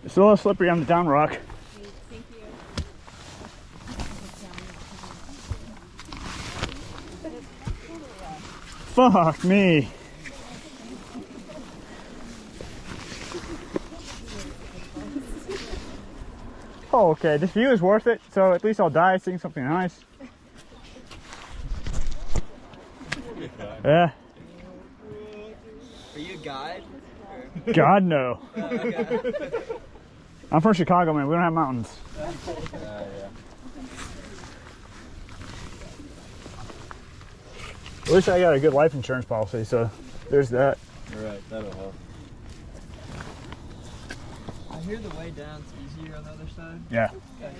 It's a little slippery on the down rock. Thank you. Fuck me. Oh, okay, this view is worth it, so at least I'll die seeing something nice. Yeah. Are you a guide? God, no. Okay. I'm from Chicago, man. We don't have mountains. Yeah. At least I got a good life insurance policy, so there's that. You're right, that'll help. I hear the way down's easier on the other side. Yeah. Okay.